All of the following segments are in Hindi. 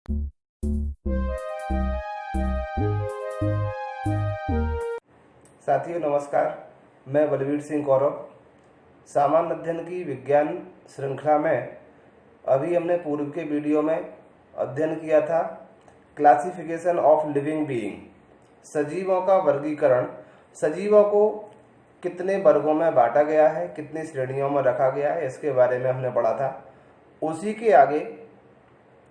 साथियों नमस्कार, मैं बलवीर सिंह कौरव। सामान्य अध्ययन की विज्ञान श्रृंखला में अभी हमने पूर्व के वीडियो में अध्ययन किया था क्लासिफिकेशन ऑफ लिविंग बीइंग, सजीवों का वर्गीकरण। सजीवों को कितने वर्गों में बांटा गया है, कितनी श्रेणियों में रखा गया है, इसके बारे में हमने पढ़ा था। उसी के आगे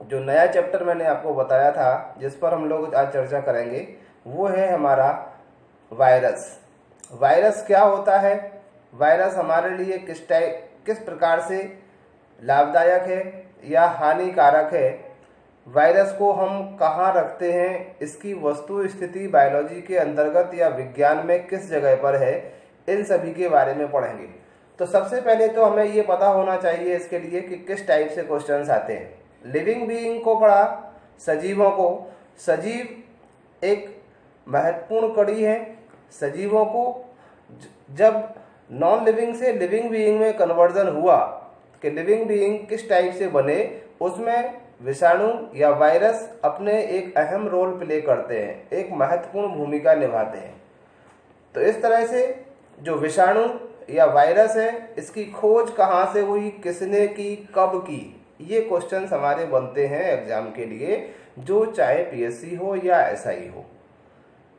जो नया चैप्टर मैंने आपको बताया था, जिस पर हम लोग आज चर्चा करेंगे, वो है हमारा वायरस। वायरस क्या होता है, वायरस हमारे लिए किस प्रकार से लाभदायक है या हानिकारक है, वायरस को हम कहाँ रखते हैं, इसकी वस्तु स्थिति बायोलॉजी के अंतर्गत या विज्ञान में किस जगह पर है, इन सभी के बारे में पढ़ेंगे। तो सबसे पहले तो हमें ये पता होना चाहिए इसके लिए कि किस टाइप से क्वेश्चंस आते हैं। लिविंग बीइंग को पढ़ा, सजीवों को। सजीव एक महत्वपूर्ण कड़ी है। सजीवों को जब नॉन लिविंग से लिविंग बीइंग में कन्वर्जन हुआ कि लिविंग बीइंग किस टाइप से बने, उसमें विषाणु या वायरस अपने एक अहम रोल प्ले करते हैं, एक महत्वपूर्ण भूमिका निभाते हैं। तो इस तरह से जो विषाणु या वायरस है, इसकी खोज कहाँ से हुई, किसने की, कब की, ये क्वेश्चंस हमारे बनते हैं एग्जाम के लिए, जो चाहे पीएससी हो या एसआई हो।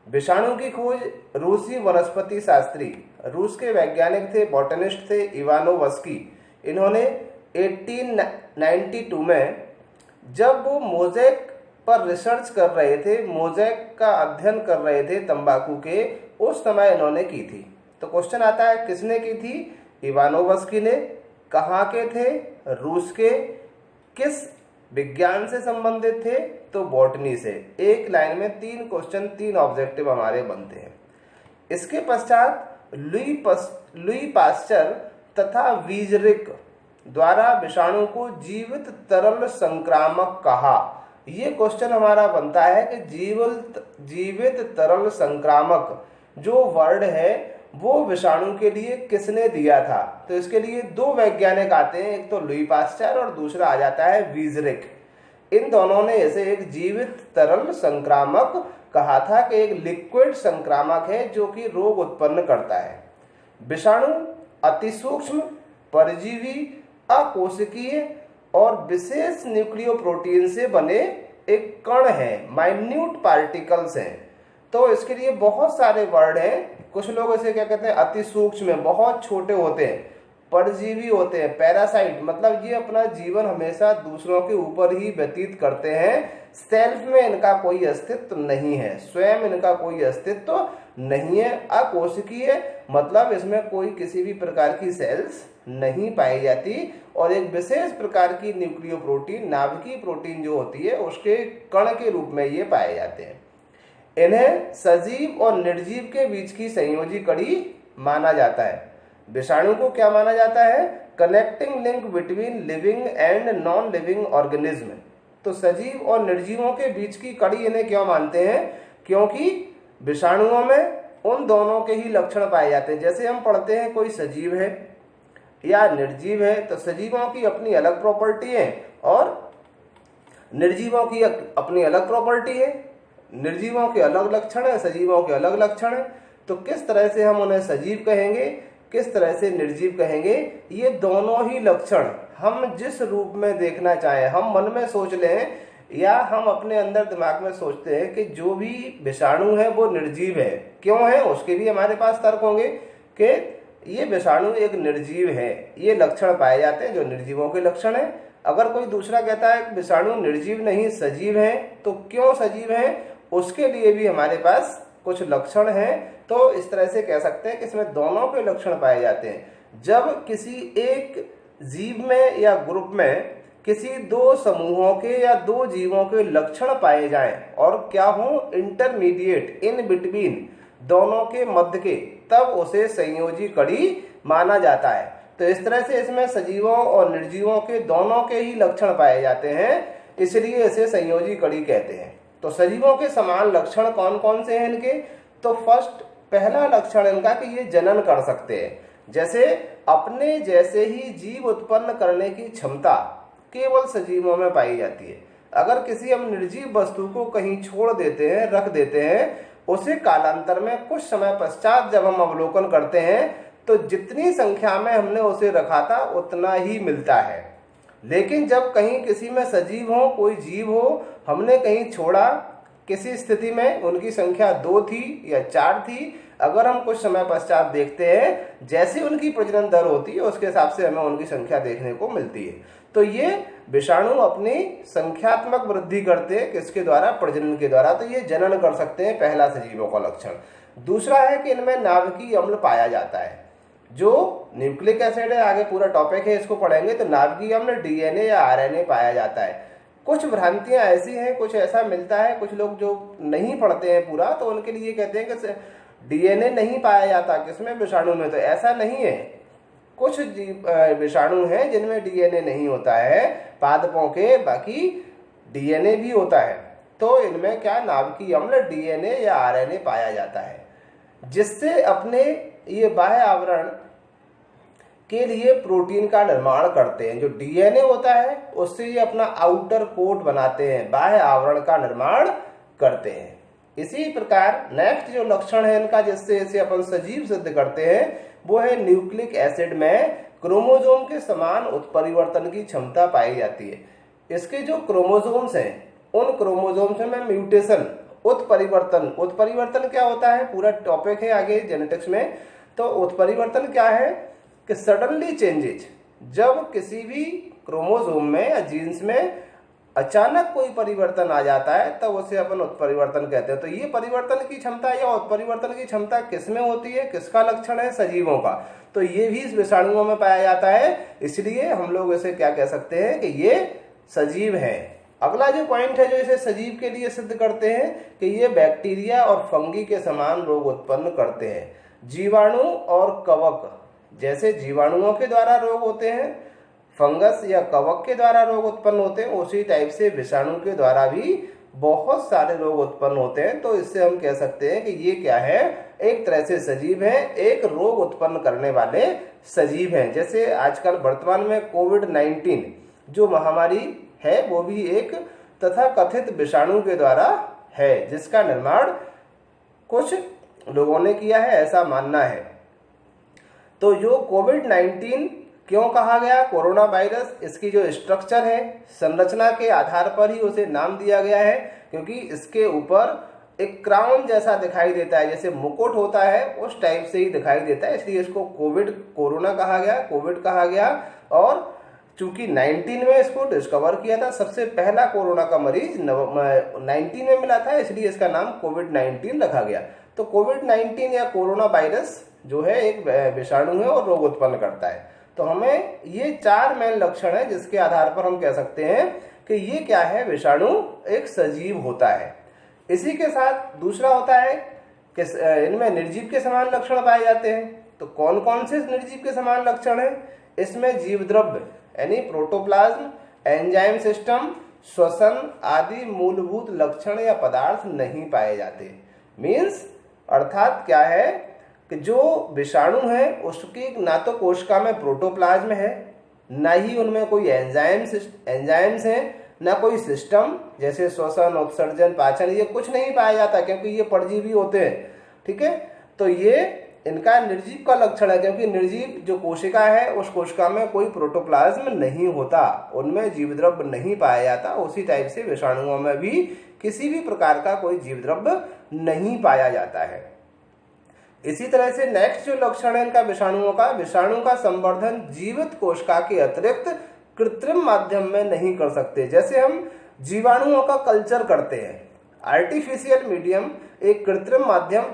विषाणु की खोज रूसी वनस्पति शास्त्री, रूस के वैज्ञानिक थे, बॉटनिस्ट थे, इवानोवस्की। इन्होंने 1892 में जब वो मोज़ेक पर रिसर्च कर रहे थे, मोज़ेक का अध्ययन कर रहे थे तंबाकू के, उस समय इन्होंने की थी। तो क्वेश्चन आता है किसने की थी? इवानोवस्की ने। कहाँ के थे? रूस के। किस विज्ञान से संबंधित थे? तो बॉटनी से। एक लाइन में 3 क्वेश्चन, 3 ऑब्जेक्टिव हमारे बनते हैं। इसके पश्चात लुई पास्चर तथा वीजरिक द्वारा विषाणु को जीवित तरल संक्रामक कहा। ये क्वेश्चन हमारा बनता है कि जीवित तरल संक्रामक जो वर्ड है वो विषाणु के लिए किसने दिया था। तो इसके लिए 2 वैज्ञानिक आते हैं, एक तो लुई पास्चर और दूसरा आ जाता है वीजरिक। इन दोनों ने इसे एक जीवित तरल संक्रामक कहा था कि एक लिक्विड संक्रामक है जो कि रोग उत्पन्न करता है। विषाणु अतिसूक्ष्म, परजीवी, अकोशिकीय और विशेष न्यूक्लियोप्रोटीन से बने एक कण है, माइन्यूट पार्टिकल्स हैं। तो इसके लिए बहुत सारे वर्ड हैं। कुछ लोग इसे क्या कहते हैं? अति सूक्ष्म, बहुत छोटे होते हैं। परजीवी होते हैं, पैरासाइट, मतलब ये अपना जीवन हमेशा दूसरों के ऊपर ही व्यतीत करते हैं। सेल्फ में इनका कोई अस्तित्व नहीं है, स्वयं इनका कोई अस्तित्व नहीं है। अकोशिकीय मतलब इसमें कोई किसी भी प्रकार की सेल्स नहीं पाई जाती, और एक विशेष प्रकार की न्यूक्लियोप्रोटीन, नाभिकीय प्रोटीन जो होती है, उसके कण के रूप में ये पाए जाते हैं। इन्हें सजीव और निर्जीव के बीच की संयोजी कड़ी माना जाता है। विषाणु को क्या माना जाता है? Connecting link between living and non living organism. तो सजीव और निर्जीवों के बीच की कड़ी इन्हें क्यों मानते हैं? क्योंकि विषाणुओं में उन दोनों के ही लक्षण पाए जाते हैं। जैसे हम पढ़ते हैं कोई सजीव है या निर्जीव है, तो सजीवों की अपनी अलग प्रॉपर्टी है और निर्जीवों की अपनी अलग प्रॉपर्टी है। निर्जीवों के अलग लक्षण है, सजीवों के अलग लक्षण है। तो किस तरह से हम उन्हें सजीव कहेंगे, किस तरह से निर्जीव कहेंगे, ये दोनों ही लक्षण हम जिस रूप में देखना चाहें, हम मन में सोच लें या हम अपने अंदर दिमाग में सोचते हैं कि जो भी विषाणु है वो निर्जीव है, क्यों है, उसके भी हमारे पास तर्क होंगे कि ये विषाणु एक निर्जीव है, ये लक्षण पाए जाते हैं जो निर्जीवों के लक्षण है। अगर कोई दूसरा कहता है कि विषाणु निर्जीव नहीं सजीव है, तो क्यों सजीव है, उसके लिए भी हमारे पास कुछ लक्षण हैं। तो इस तरह से कह सकते हैं कि इसमें दोनों के लक्षण पाए जाते हैं। जब किसी एक जीव में या ग्रुप में किसी 2 समूहों के या 2 जीवों के लक्षण पाए जाएं और क्या हो, इंटरमीडिएट, इन बिटवीन, दोनों के मध्य के, तब उसे संयोजी कड़ी माना जाता है। तो इस तरह से इसमें सजीवों और निर्जीवों के दोनों के ही लक्षण पाए जाते हैं, इसलिए इसे संयोजी कड़ी कहते हैं। तो सजीवों के समान लक्षण कौन कौन से हैं इनके? तो पहला लक्षण इनका कि ये जनन कर सकते हैं। जैसे अपने जैसे ही जीव उत्पन्न करने की क्षमता केवल सजीवों में पाई जाती है। अगर किसी हम निर्जीव वस्तु को कहीं छोड़ देते हैं, रख देते हैं, उसे कालांतर में कुछ समय पश्चात जब हम अवलोकन करते हैं तो जितनी संख्या में हमने उसे रखा था उतना ही मिलता है। लेकिन जब कहीं किसी में सजीव हो, कोई जीव हो, हमने कहीं छोड़ा, किसी स्थिति में उनकी संख्या 2 थी या 4 थी, अगर हम कुछ समय पश्चात देखते हैं जैसी उनकी प्रजनन दर होती है उसके हिसाब से हमें उनकी संख्या देखने को मिलती है। तो ये विषाणु अपनी संख्यात्मक वृद्धि करते हैं, किसके द्वारा? प्रजनन के द्वारा। तो ये जनन कर सकते हैं, पहला सजीवों का लक्षण। दूसरा है कि इनमें नाभिकीय अम्ल पाया जाता है, जो न्यूक्लिक एसिड है, आगे पूरा टॉपिक है, इसको पढ़ेंगे। तो नाभिकीय अम्ल डीएनए या आरएनए पाया जाता है। कुछ भ्रांतियां ऐसी हैं, कुछ ऐसा मिलता है, कुछ लोग जो नहीं पढ़ते हैं पूरा, तो उनके लिए कहते हैं कि डीएनए नहीं पाया जाता किसमें? विषाणु में। तो ऐसा नहीं है, कुछ विषाणु हैं जिनमें डीएनए नहीं होता है पादपों के, बाकी डीएनए भी होता है। तो इनमें क्या? नाभिकीय अम्ल डीएनए या आरएनए पाया जाता है, जिससे अपने ये बाह्य आवरण के लिए प्रोटीन का निर्माण करते हैं। जो डीएनए होता है उससे ये अपना आउटर कोट बनाते हैं, बाह्य आवरण का निर्माण करते हैं। इसी प्रकार नेक्स्ट जो लक्षण है इनका, जिससे इसे अपन सजीव सिद्ध करते हैं, वो है न्यूक्लिक एसिड में क्रोमोसोम के समान उत्परिवर्तन की क्षमता पाई जाती है। इसके जो क्रोमोसोम्स हैं, उन क्रोमोसोम्स में म्यूटेशन, उत्परिवर्तन क्या होता है? पूरा टॉपिक है आगे जेनेटिक्स में। तो उत्परिवर्तन क्या है कि सडनली चेंजेज, जब किसी भी क्रोमोसोम में या जीन्स में अचानक कोई परिवर्तन आ जाता है तब उसे अपन उत्परिवर्तन कहते हैं। तो ये परिवर्तन की क्षमता या उत्परिवर्तन की क्षमता किसमें होती है? किसका लक्षण है? सजीवों का। तो ये भी इस विषाणुओं में पाया जाता है, इसलिए हम लोग इसे क्या कह सकते हैं कि ये सजीव है। अगला जो पॉइंट है जो इसे सजीव के लिए सिद्ध करते हैं कि ये बैक्टीरिया और फंगी के समान रोग उत्पन्न करते हैं। जीवाणु और कवक, जैसे जीवाणुओं के द्वारा रोग होते हैं, फंगस या कवक के द्वारा रोग उत्पन्न होते हैं, उसी टाइप से विषाणु के द्वारा भी बहुत सारे रोग उत्पन्न होते हैं। तो इससे हम कह सकते हैं कि ये क्या है? एक तरह से सजीव है, एक रोग उत्पन्न करने वाले सजीव हैं। जैसे आजकल वर्तमान में कोविड-19 जो महामारी है वो भी एक तथाकथित विषाणु के द्वारा है, जिसका निर्माण कुछ लोगों ने किया है, ऐसा मानना है। तो जो कोविड-19 क्यों कहा गया कोरोना वायरस? इसकी जो स्ट्रक्चर है, संरचना के आधार पर ही उसे नाम दिया गया है, क्योंकि इसके ऊपर एक क्राउन जैसा दिखाई देता है, जैसे मुकुट होता है उस टाइप से ही दिखाई देता है, इसलिए इसको कोरोना कहा गया, कोविड कहा गया। और चूंकि 19 में इसको डिस्कवर किया था, सबसे पहला कोरोना का मरीज 19 में मिला था, इसलिए इसका नाम कोविड-19 रखा गया। तो कोविड-19 या कोरोना वायरस जो है एक विषाणु है और रोग उत्पन्न करता है। तो हमें ये 4 मेन लक्षण है जिसके आधार पर हम कह सकते हैं कि ये क्या है? विषाणु एक सजीव होता है। इसी के साथ दूसरा होता है कि इनमें निर्जीव के समान लक्षण पाए जाते हैं। तो कौन कौन से निर्जीव के समान लक्षण है? इसमें जीव द्रव्य यानी प्रोटोप्लाज्म, एंजाइम सिस्टम, श्वसन आदि मूलभूत लक्षण या पदार्थ नहीं पाए जाते। मीन्स अर्थात क्या है कि जो विषाणु है उसकी ना तो कोशिका में प्रोटोप्लाज्म है, ना ही उनमें कोई एंजाइम्स हैं, ना कोई सिस्टम जैसे श्वसन, उत्सर्जन, पाचन, ये कुछ नहीं पाया जाता क्योंकि ये परजीवी होते हैं। ठीक है, तो ये इनका निर्जीव का लक्षण है, क्योंकि निर्जीव जो कोशिका है उस कोशिका में कोई प्रोटोप्लाज्म नहीं होता, उनमें जीवद्रव्य नहीं पाया जाता। उसी टाइप से विषाणुओं में भी किसी भी प्रकार का कोई जीवद्रव्य नहीं पाया जाता है। इसी तरह से नेक्स्ट जो लक्षण है इनका विषाणुओं का, विषाणु का संवर्धन जीवित कोशिका के अतिरिक्त कृत्रिम माध्यम में नहीं कर सकते। जैसे हम जीवाणुओं का कल्चर करते हैं, आर्टिफिशियल मीडियम एक कृत्रिम माध्यम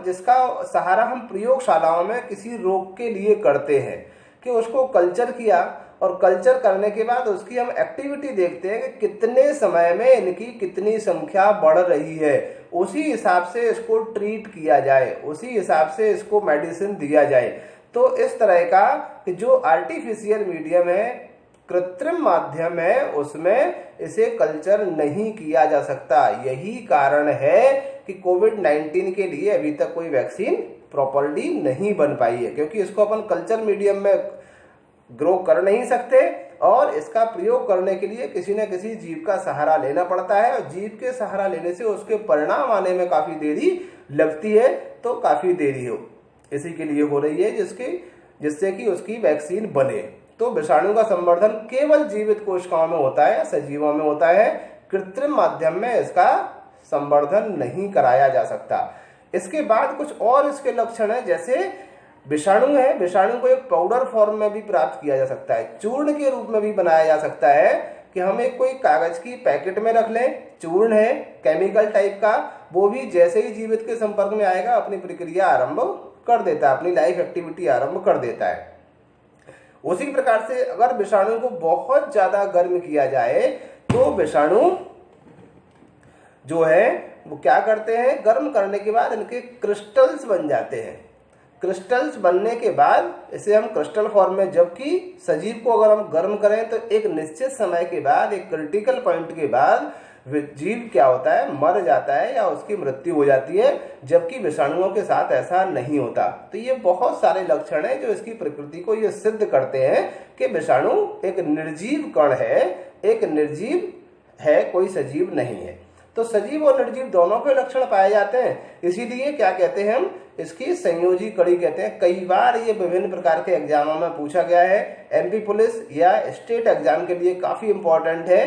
जिसका सहारा हम प्रयोगशालाओं में किसी रोग के लिए करते हैं कि उसको कल्चर किया और कल्चर करने के बाद उसकी हम एक्टिविटी देखते हैं कि कितने समय में इनकी कितनी संख्या बढ़ रही है, उसी हिसाब से इसको ट्रीट किया जाए, उसी हिसाब से इसको मेडिसिन दिया जाए। तो इस तरह का कि जो आर्टिफिशियल मीडियम है, कृत्रिम माध्यम है, उसमें इसे कल्चर नहीं किया जा सकता। यही कारण है कि कोविड-19 के लिए अभी तक कोई वैक्सीन प्रॉपर्ली नहीं बन पाई है, क्योंकि इसको अपन कल्चर मीडियम में ग्रो कर नहीं सकते। और इसका प्रयोग करने के लिए किसी न किसी जीव का सहारा लेना पड़ता है, और जीव के सहारा लेने से उसके परिणाम आने में काफ़ी देरी लगती है, तो काफ़ी देरी हो इसी के लिए हो रही है जिससे कि उसकी वैक्सीन बने। तो विषाणु का संवर्धन केवल जीवित कोशिकाओं में होता है, सजीवों में होता है, कृत्रिम माध्यम में इसका संवर्धन नहीं कराया जा सकता। इसके बाद कुछ और इसके लक्षण है, जैसे विषाणु है, विषाणु को एक पाउडर फॉर्म में भी प्राप्त किया जा सकता है, चूर्ण के रूप में भी बनाया जा सकता है कि हम एक कोई कागज की पैकेट में रख लें, चूर्ण है केमिकल टाइप का, वो भी जैसे ही जीवित के संपर्क में आएगा अपनी प्रक्रिया आरंभ कर देता है, अपनी लाइफ एक्टिविटी आरंभ कर देता है। उसी प्रकार से अगर विषाणु को बहुत ज्यादा गर्म किया जाए तो विषाणु जो है वो क्या करते हैं, गर्म करने के बाद इनके क्रिस्टल्स बन जाते हैं। क्रिस्टल्स बनने के बाद इसे हम क्रिस्टल फॉर्म में, जबकि सजीव को अगर हम गर्म करें तो एक निश्चित समय के बाद, एक क्रिटिकल पॉइंट के बाद जीव क्या होता है, मर जाता है या उसकी मृत्यु हो जाती है, जबकि विषाणुओं के साथ ऐसा नहीं होता। तो ये बहुत सारे लक्षण हैं जो इसकी प्रकृति को ये सिद्ध करते हैं कि विषाणु एक निर्जीव कण है, एक निर्जीव है, कोई सजीव नहीं है। तो सजीव और निर्जीव दोनों के लक्षण पाए जाते हैं, इसीलिए क्या कहते हैं हम, इसकी संयोजी कड़ी कहते हैं। कई बार ये विभिन्न प्रकार के एग्जामों में पूछा गया है, एमपी पुलिस या स्टेट एग्जाम के लिए काफी इंपॉर्टेंट है।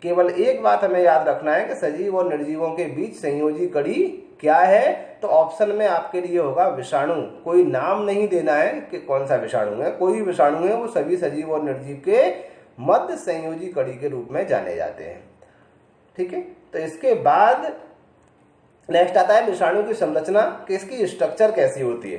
केवल एक बात हमें याद रखना है कि सजीव और निर्जीवों के बीच संयोजी कड़ी क्या है, तो ऑप्शन में आपके लिए होगा विषाणु। कोई नाम नहीं देना है कि कौन सा विषाणु है, कोई विषाणु है, वो सभी सजीव और निर्जीव के मध्य संयोजी कड़ी के रूप में जाने जाते हैं। ठीक है, तो इसके बाद नेक्स्ट आता है विषाणु की संरचना, कि इसकी स्ट्रक्चर कैसी होती है।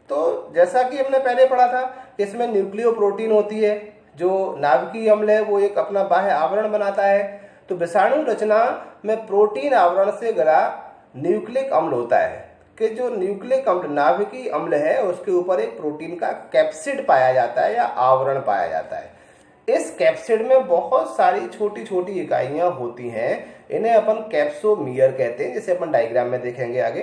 तो जैसा कि हमने पहले पढ़ा था, इसमें न्यूक्लियोप्रोटीन होती है, जो नाभिकीय अम्ल है वो एक अपना बाह्य आवरण बनाता है। तो विषाणु रचना में प्रोटीन आवरण से घिरा न्यूक्लिक अम्ल होता है, कि जो न्यूक्लिक अम्ल नाभिकीय अम्ल है उसके ऊपर एक प्रोटीन का कैप्सिड पाया जाता है या आवरण पाया जाता है। इस कैप्सिड में बहुत सारी छोटी छोटी इकाइयां होती हैं, इन्हें अपन कैप्सोमियर कहते हैं, जिसे अपन डायग्राम में देखेंगे आगे।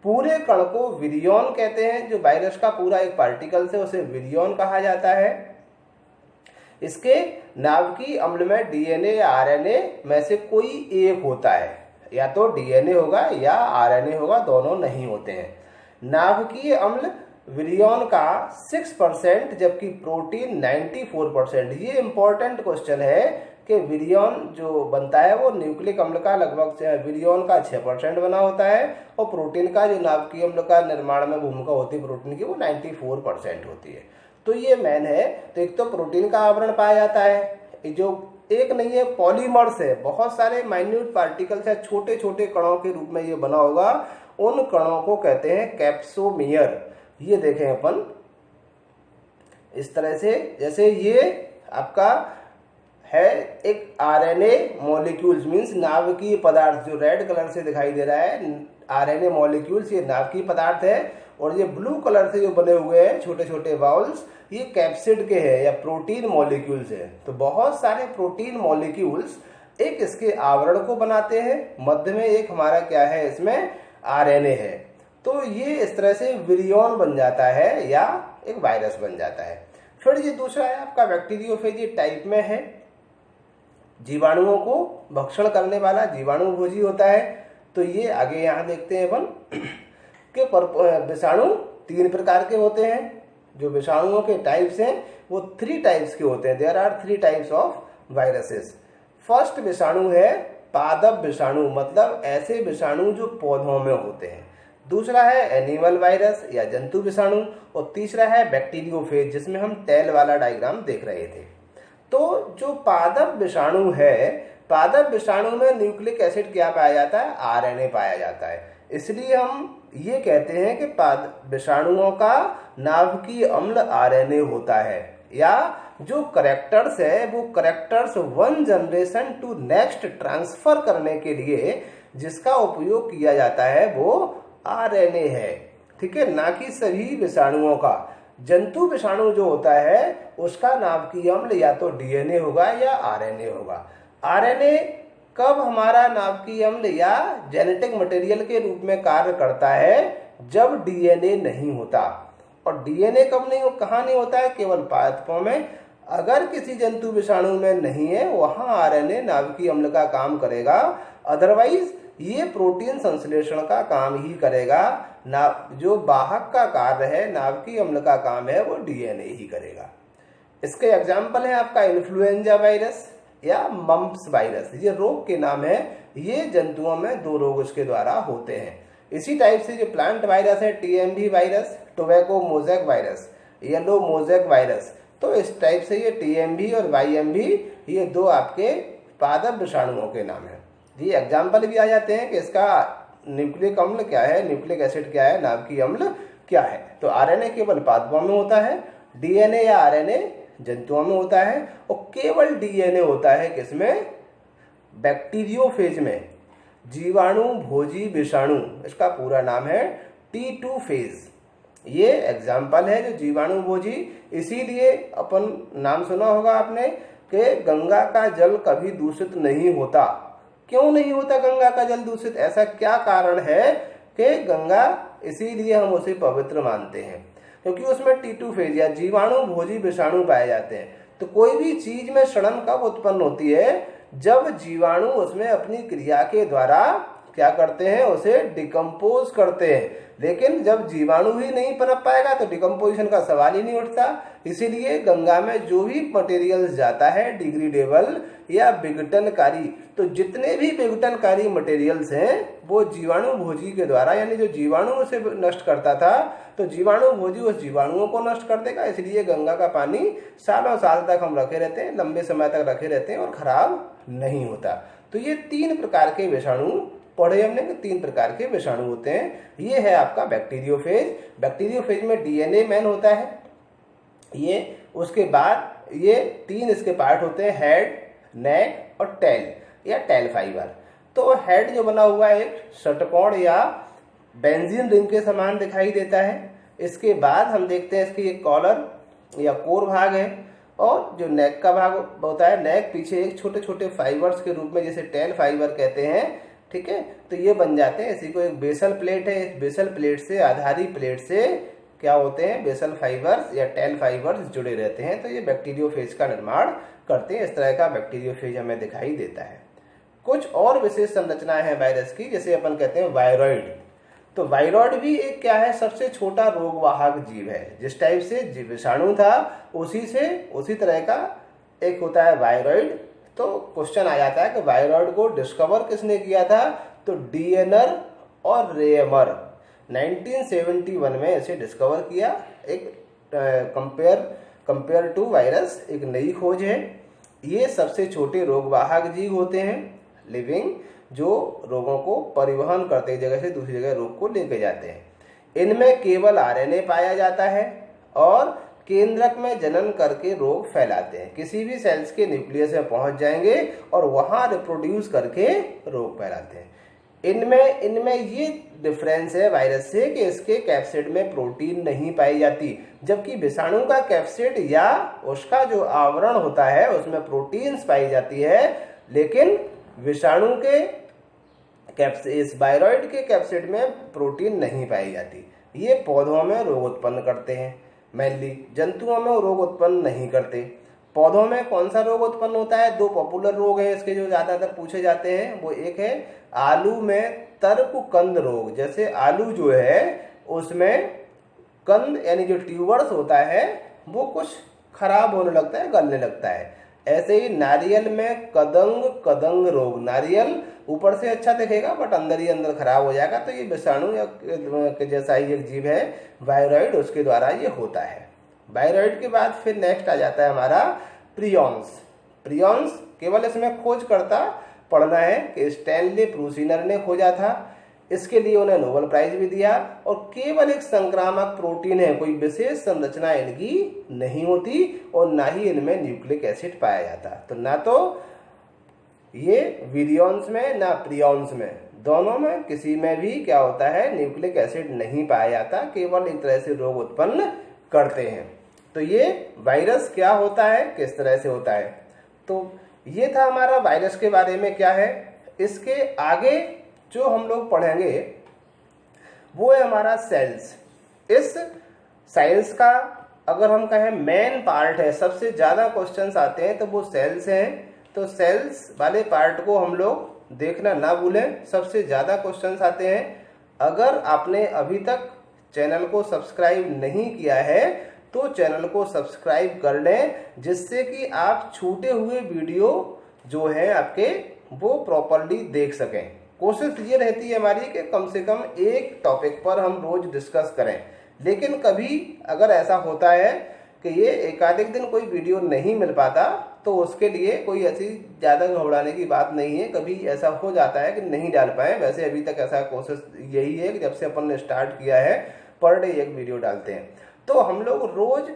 पूरे कण को विरियॉन कहते हैं, जो वायरस का पूरा एक पार्टिकल है उसे विरियॉन कहा जाता है। इसके नाभिकीय अम्ल में डीएनए या आरएनए में से कोई एक होता है, या तो डीएनए होगा या आरएनए होगा, दोनों नहीं होते हैं। नाभिकीय अम्ल विरियॉन का 6%, जबकि प्रोटीन 94%। ये इंपॉर्टेंट क्वेश्चन है कि विरियॉन जो बनता है वो न्यूक्लिक अम्ल का लगभग, विरियॉन का 6% बना होता है, और प्रोटीन का जो नाभिकीय अम्ल का निर्माण में भूमिका होती है प्रोटीन की, वो 94% होती है। तो ये मेन है। तो एक तो प्रोटीन का आवरण पाया जाता है, जो एक नहीं है, पॉलीमर्स है, बहुत सारे माइन्यूट पार्टिकल्स है, छोटे छोटे कणों के रूप में ये बना होगा, उन कणों को कहते हैं कैप्सोमियर। ये देखें अपन इस तरह से, जैसे ये आपका है एक आरएनए मॉलिक्यूल्स, मींस नाभिकीय पदार्थ, जो रेड कलर से दिखाई दे रहा है आरएनए मॉलिक्यूल्स, ये नाभिकीय पदार्थ है। और ये ब्लू कलर से जो बने हुए हैं छोटे छोटे बाउल्स, ये कैप्सिड के हैं या प्रोटीन मॉलिक्यूल्स है। तो बहुत सारे प्रोटीन मॉलिक्यूल्स एक इसके आवरण को बनाते हैं, मध्य में एक हमारा क्या है, इसमें आरएनए है। तो ये इस तरह से विरियॉन बन जाता है या एक वायरस बन जाता है। फिर ये दूसरा है आपका बैक्टीरियोफेज, ये टाइप में है, जीवाणुओं को भक्षण करने वाला जीवाणुभोजी होता है। तो ये आगे यहाँ देखते हैं अपन कि विषाणु 3 प्रकार के होते हैं। जो विषाणुओं के टाइप्स हैं वो 3 टाइप्स के होते हैं। There are 3 types of viruses. First विषाणु है पादप विषाणु, मतलब ऐसे विषाणु जो पौधों में होते हैं। दूसरा है एनिमल वायरस या जंतु विषाणु, और तीसरा है बैक्टीरियोफेज, जिसमें हम टेल वाला डायग्राम देख रहे थे। तो जो पादप विषाणु है, पादप विषाणु में न्यूक्लिक एसिड क्या पाया जाता है, आरएनए पाया जाता है। इसलिए हम ये कहते हैं कि विषाणुओं का नाभिकीय अम्ल आरएनए होता है, या जो करेक्टर्स है वो characters 1 generation to next transfer करने के लिए जिसका उपयोग किया जाता है वो आरएनए है। ठीक है, ना कि सभी विषाणुओं का। जंतु विषाणु जो होता है उसका नाभिकीय अम्ल या तो डीएनए होगा या आरएनए होगा। आरएनए कब हमारा नाभिकीय अम्ल या जेनेटिक मटेरियल के रूप में कार्य करता है, जब डीएनए नहीं होता। और डीएनए कब नहीं, कहाँ नहीं होता है, केवल पादपों में। अगर किसी जंतु विषाणु में नहीं है वहां आरएनए नाभिकीय अम्ल का काम करेगा, अदरवाइज ये प्रोटीन संश्लेषण का काम ही करेगा। जो वाहक का कार्य है, नाभिकीय अम्ल का काम है, वो डीएनए ही करेगा। इसके एग्जाम्पल है आपका इन्फ्लुएंजा वायरस या मम्प्स वायरस। ये रोग के नाम है, ये जंतुओं में 2 रोग इसके द्वारा होते हैं। इसी टाइप से जो प्लांट वायरस है, TMV virus, tobacco mosaic virus, yellow mosaic virus. तो इस टाइप से ये टीएमवी और वाईएमवी, ये 2 आपके पादप विषाणुओं के नाम है। ये एग्जाम्पल भी आ जाते हैं कि इसका न्यूक्लिक अम्ल क्या है, न्यूक्लिक एसिड क्या है, नाभिकीय अम्ल क्या है। तो आरएनए केवल पादपों में होता है, डीएनए या आरएनए जंतुओं में होता है, और केवल डीएनए होता है किसमें, बैक्टीरियोफेज में, जीवाणु भोजी विषाणु। इसका पूरा नाम है T2 फेज। ये एग्जाम्पल है जो जीवाणु भोजी। इसीलिए अपन नाम सुना होगा आपने कि गंगा का जल कभी दूषित नहीं होता। क्यों नहीं होता गंगा का जल दूषित? ऐसा क्या कारण है कि गंगा, इसीलिए हम उसे पवित्र मानते हैं, क्योंकि उसमें T2 फेज या जीवाणु भोजी विषाणु पाए जाते हैं। तो कोई भी चीज में सड़न कब उत्पन्न होती है? जब जीवाणु उसमें अपनी क्रिया के द्वारा क्या करते हैं, उसे डिकम्पोज करते हैं। लेकिन जब जीवाणु ही नहीं पनप पाएगा तो डिकम्पोजिशन का सवाल ही नहीं उठता। इसीलिए गंगा में जो भी मटेरियल्स जाता है डिग्रेडेबल या विघटनकारी, तो जितने भी विघटनकारी मटेरियल्स हैं वो जीवाणु भोजी के द्वारा, यानी जो जीवाणु उसे नष्ट करता था, तो जीवाणु भोजी उस जीवाणुओं को नष्ट कर देगा। इसलिए गंगा का पानी सालों साल तक हम रखे रहते हैं, लंबे समय तक रखे रहते हैं और खराब नहीं होता। तो ये 3 प्रकार के विषाणु पढ़े हमने कि 3 प्रकार के विषाणु होते हैं। ये है आपका बैक्टीरियोफेज। बैक्टीरियोफेज में डीएनए मैन होता है ये। उसके बाद ये 3 इसके पार्ट होते हैं, हेड, नेक और टेल या टेल फाइबर। तो हेड जो बना हुआ है एक षटकोण या बेंजीन रिंग के समान दिखाई देता है। इसके बाद हम देखते हैं इसकी एक कॉलर या कोर भाग है, और जो नेक का भाग होता है, नेक पीछे एक छोटे छोटे फाइबर्स के रूप में, जिसे टेल फाइबर कहते हैं, ठीक है। तो ये बन जाते हैं, इसी को एक बेसल प्लेट है, इस बेसल प्लेट से, आधारी प्लेट से क्या होते हैं, बेसल फाइबर्स या टेल फाइबर्स जुड़े रहते हैं। तो ये बैक्टीरियोफेज का निर्माण करते हैं। इस तरह का बैक्टीरियोफेज हमें दिखाई देता है। कुछ और विशेष संरचनाएं हैं वायरस की, जैसे अपन कहते हैं वायरॉइड। तो वायरॉइड भी एक क्या है, सबसे छोटा रोगवाहक जीव है। जिस टाइप से विषाणु था उसी तरह का एक होता है वायरॉइड। तो क्वेश्चन आ जाता है कि वायरॉइड को डिस्कवर किसने किया था? तो डीएनर और रेमर 1971 में इसे डिस्कवर किया। एक कंपेयर टू वायरस एक नई खोज है। ये सबसे छोटे रोगवाहक जीव होते हैं, लिविंग, जो रोगों को परिवहन करते एक जगह से दूसरी जगह रोग को लेके जाते हैं। इनमें केवल आरएनए पाया जाता है और केंद्रक में जनन करके रोग फैलाते हैं। किसी भी सेल्स के न्यूक्लियस में पहुंच जाएंगे और वहां रिप्रोड्यूस करके रोग फैलाते हैं। इनमें ये डिफरेंस है वायरस से कि इसके कैप्सिड में प्रोटीन नहीं पाई जाती, जबकि विषाणु का कैप्सिड या उसका जो आवरण होता है उसमें प्रोटीन्स पाई जाती है। लेकिन विषाणु के इस वायरॉइड के कैप्सिड में प्रोटीन नहीं पाई जाती। ये पौधों में रोग उत्पन्न करते हैं, मेनली जंतुओं में रोग उत्पन्न नहीं करते। पौधों में कौन सा रोग उत्पन्न होता है? 2 पॉपुलर रोग हैं इसके जो ज्यादातर पूछे जाते हैं। वो एक है आलू में तर्ककंद रोग। जैसे आलू जो है उसमें कंद यानी जो ट्यूबर्स होता है वो कुछ खराब होने लगता है, गलने लगता है। ऐसे ही नारियल में कदंग रोग। नारियल ऊपर से अच्छा दिखेगा बट अंदर ही अंदर खराब हो जाएगा। तो ये विषाणु या जैसा ही एक जीव है वायरॉइड, उसके द्वारा ये होता है। वायरॉइड के बाद फिर नेक्स्ट आ जाता है हमारा प्रियॉन्स। प्रियॉन्स केवल इसमें खोजकर्ता पढ़ना है कि स्टैनली प्रूसिनर ने खोजा था। इसके लिए उन्हें नोबेल प्राइज भी दिया। और केवल एक संक्रामक प्रोटीन है, कोई विशेष संरचना इनकी नहीं होती और ना ही इनमें न्यूक्लिक एसिड पाया जाता। तो ना तो ये विरियॉन्स में ना प्रियॉन्स में, दोनों में किसी में भी क्या होता है, न्यूक्लिक एसिड नहीं पाया जाता। केवल एक तरह से रोग उत्पन्न करते हैं। तो ये वायरस क्या होता है, किस तरह से होता है। तो ये था हमारा वायरस के बारे में क्या है। इसके आगे जो हम लोग पढ़ेंगे वो है हमारा सेल्स। इस साइंस का अगर हम कहें मेन पार्ट है, सबसे ज़्यादा क्वेश्चंस आते हैं तो वो सेल्स हैं। तो सेल्स वाले पार्ट को हम लोग देखना ना भूलें, सबसे ज़्यादा क्वेश्चंस आते हैं। अगर आपने अभी तक चैनल को सब्सक्राइब नहीं किया है तो चैनल को सब्सक्राइब कर लें, जिससे कि आप छूटे हुए वीडियो जो है आपके वो प्रॉपरली देख सकें। कोशिश ये रहती है हमारी कि कम से कम एक टॉपिक पर हम रोज डिस्कस करें, लेकिन कभी अगर ऐसा होता है कि ये एकाधिक दिन कोई वीडियो नहीं मिल पाता तो उसके लिए कोई ऐसी ज़्यादा घबराने की बात नहीं है। कभी ऐसा हो जाता है कि नहीं डाल पाए, वैसे अभी तक ऐसा कोशिश यही है कि जब से अपन ने स्टार्ट किया है पर डे एक वीडियो डालते हैं। तो हम लोग रोज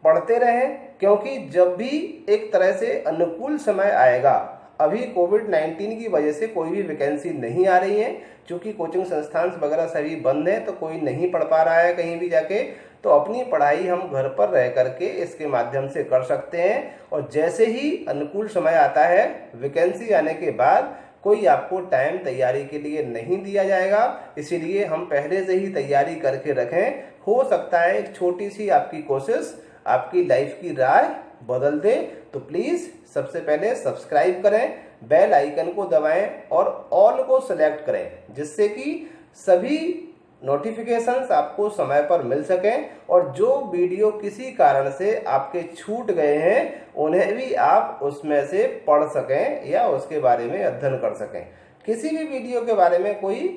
पढ़ते रहें, क्योंकि जब भी एक तरह से अनुकूल समय आएगा, अभी कोविड-19 की वजह से कोई भी वैकेंसी नहीं आ रही है, क्योंकि कोचिंग संस्थान वगैरह सभी बंद हैं, तो कोई नहीं पढ़ पा रहा है कहीं भी जाके, तो अपनी पढ़ाई हम घर पर रह करके इसके माध्यम से कर सकते हैं। और जैसे ही अनुकूल समय आता है, वैकेंसी आने के बाद कोई आपको टाइम तैयारी के लिए नहीं दिया जाएगा, इसीलिए हम पहले से ही तैयारी करके रखें। हो सकता है एक छोटी सी आपकी कोशिश आपकी लाइफ की राह बदल दे। तो प्लीज़ सबसे पहले सब्सक्राइब करें, बेल आइकन को दबाएं और ऑल को सेलेक्ट करें, जिससे कि सभी नोटिफिकेशंस आपको समय पर मिल सकें और जो वीडियो किसी कारण से आपके छूट गए हैं उन्हें भी आप उसमें से पढ़ सकें या उसके बारे में अध्ययन कर सकें। किसी भी वीडियो के बारे में कोई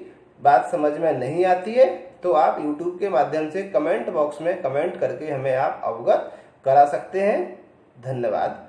बात समझ में नहीं आती है तो आप YouTube के माध्यम से कमेंट बॉक्स में कमेंट करके हमें आप अवगत करा सकते हैं। धन्यवाद।